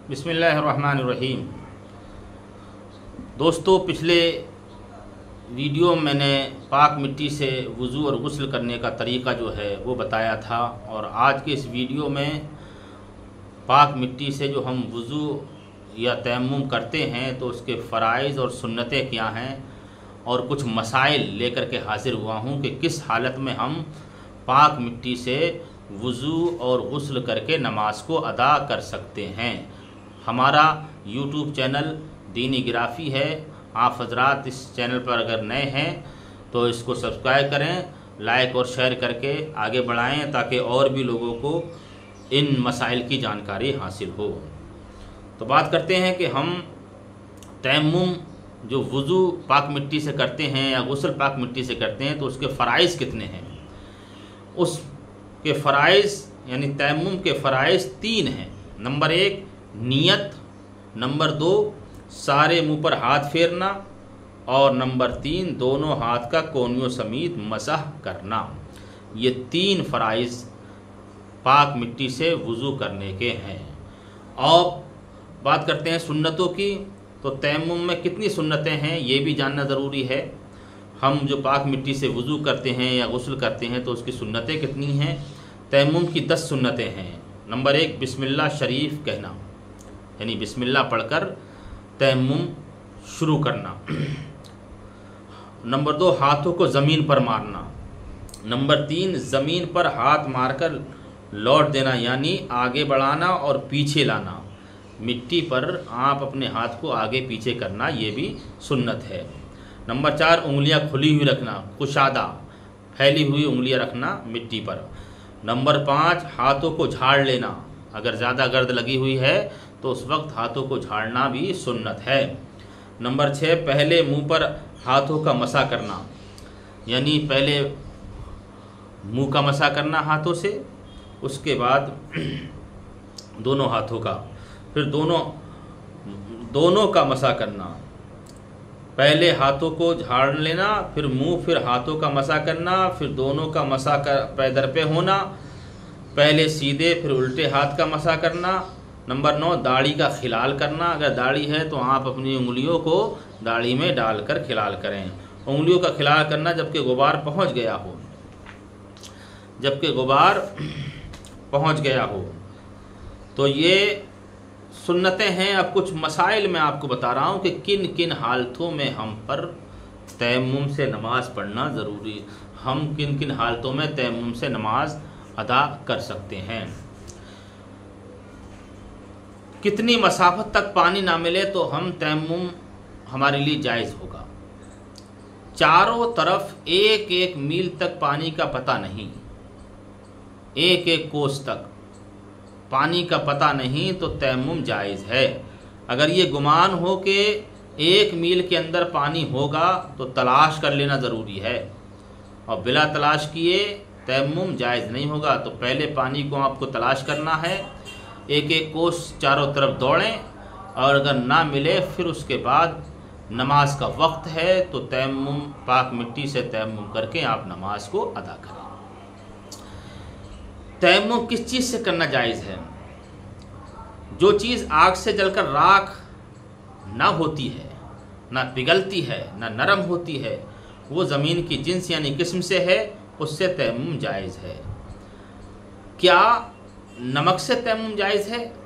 बिस्मिल्लाहिर्रहमानिर्रहीम। दोस्तों, पिछले वीडियो में मैंने पाक मिट्टी से वज़ू और गुस्ल करने का तरीक़ा जो है वो बताया था, और आज के इस वीडियो में पाक मिट्टी से जो हम वज़ू या तयम्मुम करते हैं तो उसके फ़राइज़ और सुन्नतें क्या हैं, और कुछ मसाइल लेकर के हाज़िर हुआ हूँ कि किस हालत में हम पाक मिट्टी से वज़ू और गुस्ल करके नमाज को अदा कर सकते हैं। हमारा यूट्यूब चैनल दीनी गिराफ़ी है। आप हज़रात इस चैनल पर अगर नए हैं तो इसको सब्सक्राइब करें, लाइक और शेयर करके आगे बढ़ाएं ताकि और भी लोगों को इन मसाइल की जानकारी हासिल हो। तो बात करते हैं कि हम तयम्मुम जो वज़ू पाक मिट्टी से करते हैं या गुस्ल पाक मिट्टी से करते हैं तो उसके फ़राइज़ कितने हैं। उसके फ़राइज़ यानी तयम्मुम के फ़राइज़ 3 हैं। नंबर 1 नियत, नंबर 2 सारे मुंह पर हाथ फेरना, और नंबर 3 दोनों हाथ का कोनियों समेत मसह करना। ये 3 फ़राइज़ पाक मिट्टी से वज़ू करने के हैं। और बात करते हैं सुन्नतों की, तो तयम्मुम में कितनी सुन्नतें हैं ये भी जानना ज़रूरी है। हम जो पाक मिट्टी से वज़ू करते हैं या गुस्ल करते हैं तो उसकी सुन्नतें कितनी हैं। तयम्मुम की 10 सुन्नतें हैं। नंबर 1 बिस्मिल्लाह शरीफ कहना, यानी बिस्मिल्लाह पढ़कर तयम्मुम शुरू करना। नंबर 2 हाथों को ज़मीन पर मारना। नंबर 3 ज़मीन पर हाथ मारकर लौट देना, यानी आगे बढ़ाना और पीछे लाना। मिट्टी पर आप अपने हाथ को आगे पीछे करना, ये भी सुन्नत है। नंबर 4 उंगलियां खुली हुई रखना, कुशादा फैली हुई उंगलियां रखना मिट्टी पर। नंबर 5 हाथों को झाड़ लेना। अगर ज़्यादा गर्द लगी हुई है तो उस वक्त हाथों को झाड़ना भी सुन्नत है। नंबर 6 पहले मुंह पर हाथों का मसा करना, यानी पहले मुंह का मसा करना हाथों से, उसके बाद दोनों हाथों का, फिर दोनों का मसा करना। पहले हाथों को झाड़ लेना, फिर मुंह, फिर हाथों का मसा करना, फिर दोनों का मसा कर पैदर पे होना, पहले सीधे फिर उल्टे हाथ का मसा करना। नंबर 9 दाढ़ी का खिलाल करना। अगर दाढ़ी है तो आप अपनी उंगलियों को दाढ़ी में डालकर खिलाल करें। उंगलियों का खिलाल करना जबकि गुबार पहुंच गया हो, तो ये सुन्नतें हैं। अब कुछ मसाइल मैं आपको बता रहा हूँ कि किन किन हालतों में हम पर तयम्मुम से नमाज पढ़ना ज़रूरी, हम किन किन हालतों में तयम्मुम से नमाज अदा कर सकते हैं। कितनी मसाफत तक पानी ना मिले तो हम तयम्मुम हमारे लिए जायज़ होगा। चारों तरफ 1-1 मील तक पानी का पता नहीं, 1-1 कोस तक पानी का पता नहीं तो तयम्मुम जायज़ है। अगर ये गुमान हो कि 1 मील के अंदर पानी होगा तो तलाश कर लेना ज़रूरी है, और बिला तलाश किए तयम्मुम जायज़ नहीं होगा। तो पहले पानी को आपको तलाश करना है, 1-1 कोस चारों तरफ दौड़ें, और अगर ना मिले फिर उसके बाद नमाज का वक्त है तो तयम्मुम पाक मिट्टी से तयम्मुम करके आप नमाज को अदा करें। तयम्मुम किस चीज़ से करना जायज़ है। जो चीज़ आग से जलकर राख ना होती है, ना पिघलती है, ना नरम होती है, वो ज़मीन की जिन्स यानी किस्म से है, उससे तयम्मुम जायज़ है। क्या नमक से तयम्मुम जायज़ है?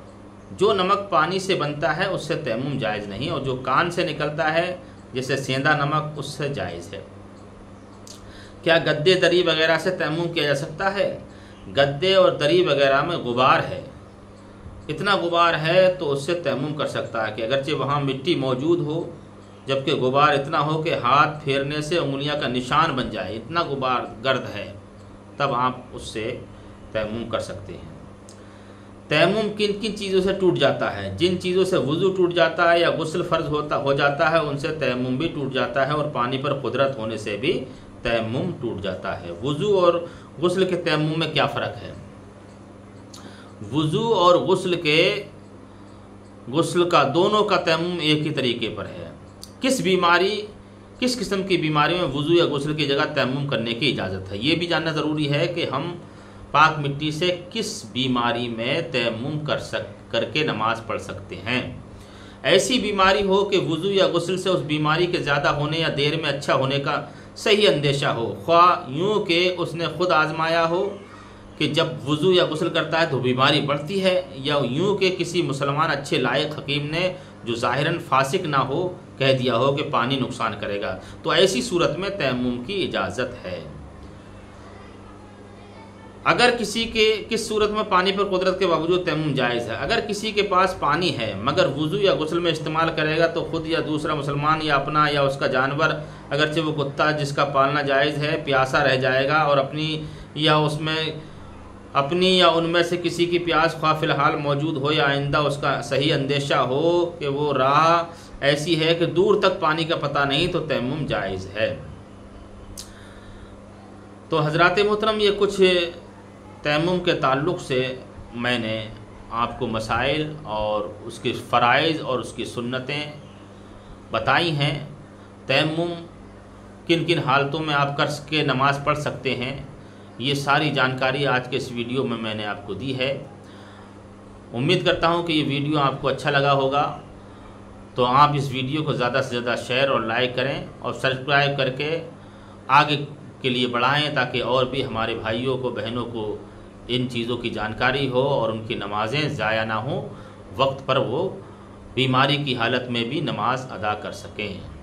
जो नमक पानी से बनता है उससे तयम्मुम जायज़ नहीं, और जो कान से निकलता है जैसे सेंधा नमक, उससे जायज़ है। क्या गद्दे दरी वगैरह से तयम्मुम किया जा सकता है? गद्दे और दरी वगैरह में गुबार है, इतना गुबार है तो उससे तयम्मुम कर सकता है कि अगरचे वहाँ मिट्टी मौजूद हो, जबकि गुबार इतना हो कि हाथ फेरने से उंगलियां का निशान बन जाए, इतना गुबार गर्द है, तब आप उससे तयम्मुम कर सकते हैं। तयम्मुम किन किन चीज़ों से टूट जाता है? जिन चीज़ों से वज़ू टूट जाता है या गुस्ल फ़र्ज हो जाता है उनसे तयम्मुम भी टूट जाता है, और पानी पर कुदरत होने से भी तयम्मुम टूट जाता है। वज़ू और गुस्ल के तयम्मुम में क्या फ़र्क है? वज़ू और गुस्ल का दोनों का तयम्मुम एक ही तरीके पर है। किस किस्म की बीमारी में वज़ू या गुस्ल की जगह तयम्मुम करने की इजाज़त है, ये भी जानना ज़रूरी है कि हम पाक मिट्टी से किस बीमारी में तयम्मुम करके नमाज पढ़ सकते हैं। ऐसी बीमारी हो कि वुज़ू या गुस्ल से उस बीमारी के ज़्यादा होने या देर में अच्छा होने का सही अंदेशा हो, ख्वाह यूँ कि उसने खुद आजमाया हो कि जब वुज़ू या गुस्ल करता है तो बीमारी बढ़ती है, या यूँ कि किसी मुसलमान अच्छे लायक हकीम ने जो ज़ाहिरन फासिक ना हो कह दिया हो कि पानी नुकसान करेगा, तो ऐसी सूरत में तयम्मुम की इजाज़त है। अगर किसी के किस सूरत में पानी पर कुदरत के बावजूद तयम्मुम जायज़ है। अगर किसी के पास पानी है मगर वुज़ू या गुस्ल में इस्तेमाल करेगा तो ख़ुद या दूसरा मुसलमान या अपना या उसका जानवर, अगरचे वो कुत्ता जिसका पालना जायज़ है, प्यासा रह जाएगा और अपनी या उनमें से किसी की प्यास ख्वाह फ़िलहाल मौजूद हो या आइंदा उसका सही अंदेशा हो कि वो राह ऐसी है कि दूर तक पानी का पता नहीं, तो तयम्मुम जायज़ है। तो हज़रात मोहतरम, ये कुछ तयम्मुम के ताल्लुक़ से मैंने आपको मसाइल और उसके फ़राइज़ और उसकी सुन्नतें बताई हैं। तयम्मुम किन किन हालतों में आप कर के नमाज़ पढ़ सकते हैं, ये सारी जानकारी आज के इस वीडियो में मैंने आपको दी है। उम्मीद करता हूँ कि ये वीडियो आपको अच्छा लगा होगा, तो आप इस वीडियो को ज़्यादा से ज़्यादा शेयर और लाइक करें और सब्सक्राइब करके आगे के लिए बढ़ाएं, ताकि और भी हमारे भाइयों को बहनों को इन चीज़ों की जानकारी हो और उनकी नमाज़ें ज़ाया ना हो, वक्त पर वो बीमारी की हालत में भी नमाज अदा कर सकें।